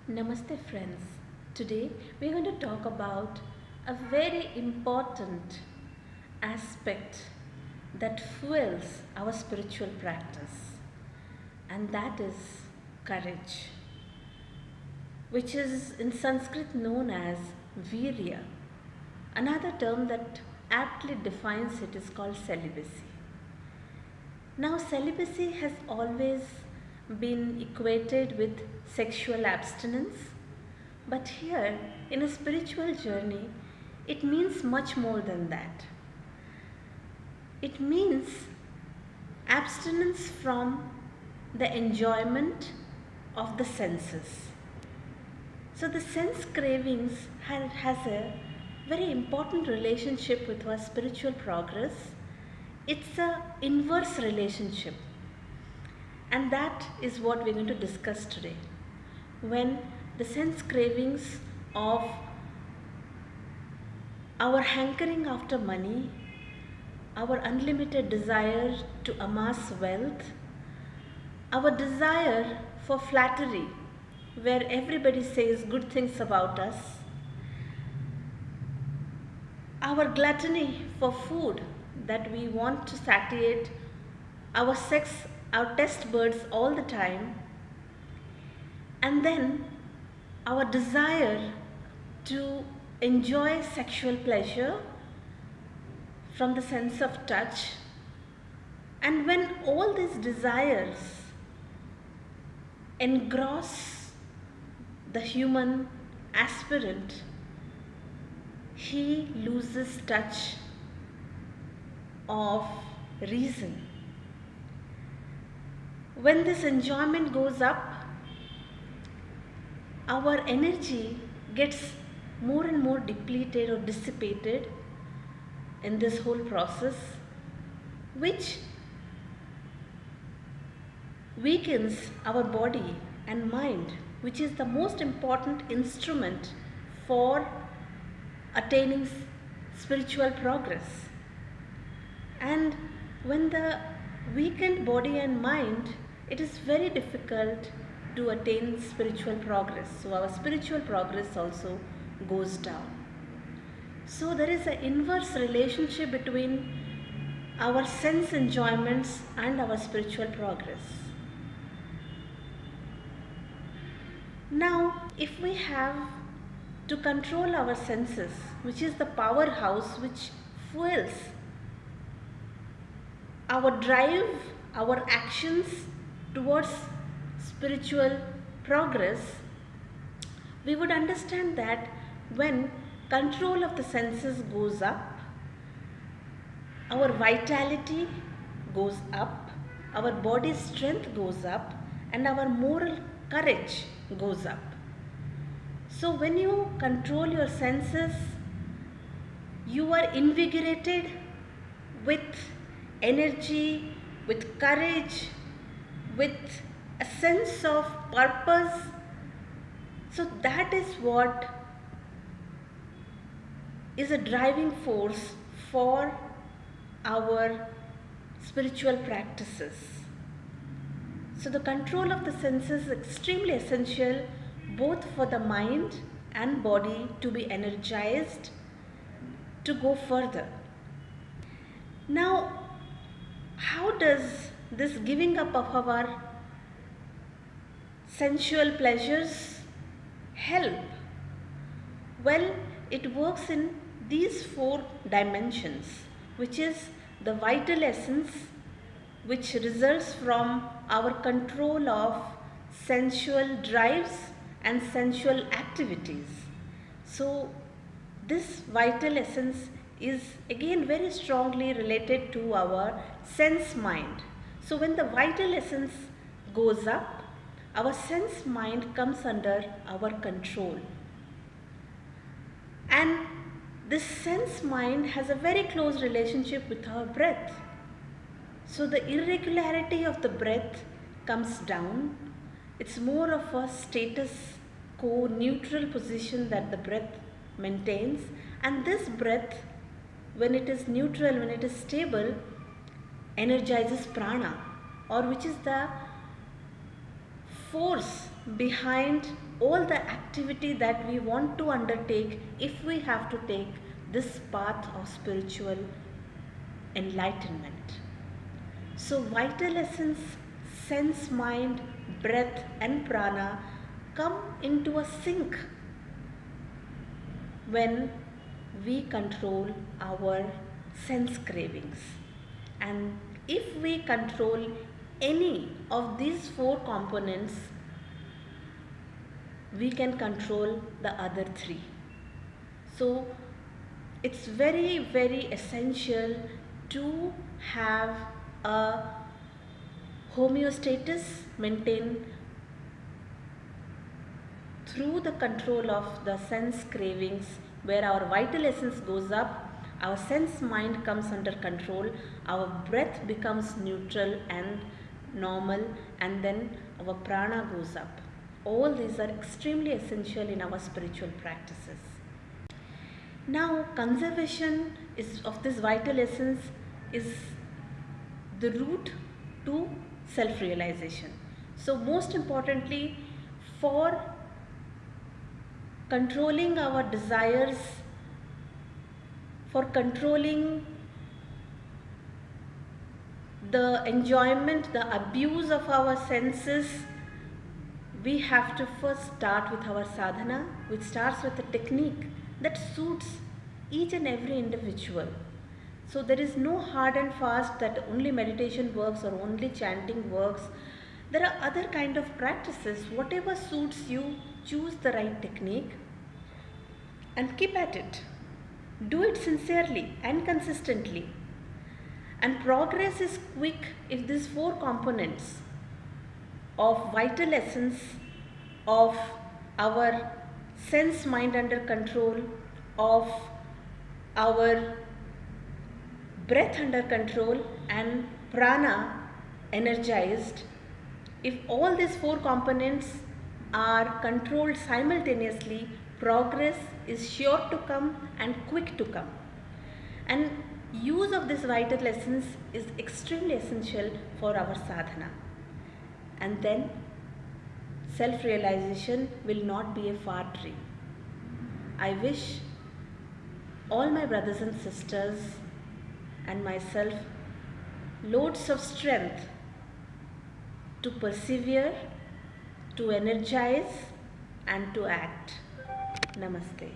Namaste friends. Today we're going to talk about a very important aspect that fuels our spiritual practice, and that is courage, which is in Sanskrit known as Virya. Another term that aptly defines it is called celibacy. Now, celibacy has always been equated with sexual abstinence, but here in a spiritual journey, it means much more than that. It means abstinence from the enjoyment of the senses. So, the sense cravings has a very important relationship with our spiritual progress. It's a inverse relationship, and that is what we're going to discuss today. When the sense cravings of our hankering after money, our unlimited desire to amass wealth, our desire for flattery, where everybody says good things about us, our gluttony for food, that we want to satiate our taste buds all the time, and then our desire to enjoy sexual pleasure from the sense of touch. And when all these desires engross the human aspirant, he loses touch of reason. When this enjoyment goes up, our energy gets more and more depleted or dissipated in this whole process, which weakens our body and mind, which is the most important instrument for attaining spiritual progress. And when the weakened body and mind, it is very difficult to attain spiritual progress. So our spiritual progress also goes down. So there is an inverse relationship between our sense enjoyments and our spiritual progress. Now, if we have to control our senses, which is the powerhouse which fuels our drive, our actions towards spiritual progress, we would understand that when control of the senses goes up, our vitality goes up, our body's strength goes up, and our moral courage goes up. So when you control your senses, you are invigorated with energy, with courage, with a sense of purpose. So that is what is a driving force for our spiritual practices. So the control of the senses is extremely essential both for the mind and body to be energized to go further. Now, how does this giving up of our sensual pleasures help? Well, it works in these four dimensions, which is the vital essence, which results from our control of sensual drives and sensual activities. So, this vital essence is again very strongly related to our sense mind. So, when the vital essence goes up, our sense mind comes under our control. And this sense mind has a very close relationship with our breath. So the irregularity of the breath comes down. It's more of a status quo, neutral position that the breath maintains. And this breath, when it is neutral, when it is stable, energizes prana, or which is the force behind all the activity that we want to undertake if we have to take this path of spiritual enlightenment. So, vital essence, sense, mind, breath, and prana come into a sync when we control our sense cravings. And if we control any of these four components, we can control the other three. So it's very, very essential to have a homeostasis maintained through the control of the sense cravings, where our vital essence goes up, our sense mind comes under control, our breath becomes neutral and normal, and then our prana goes up. All these are extremely essential in our spiritual practices. Now, conservation of this vital essence is the route to self-realization. So most importantly, for controlling our desires, for controlling the enjoyment, the abuse of our senses, we have to first start with our sadhana, which starts with a technique that suits each and every individual. So there is no hard and fast that only meditation works or only chanting works. There are other kind of practices. Whatever suits you, choose the right technique and keep at it. Do it sincerely and consistently. And progress is quick if these four components of vital essence, of our sense mind under control, of our breath under control, and prana energized, if all these four components are controlled simultaneously, progress is sure to come and quick to come. And use of this vital essence is extremely essential for our sadhana. And then self-realization will not be a far dream. I wish all my brothers and sisters and myself loads of strength to persevere, to energize, and to act. Namaste.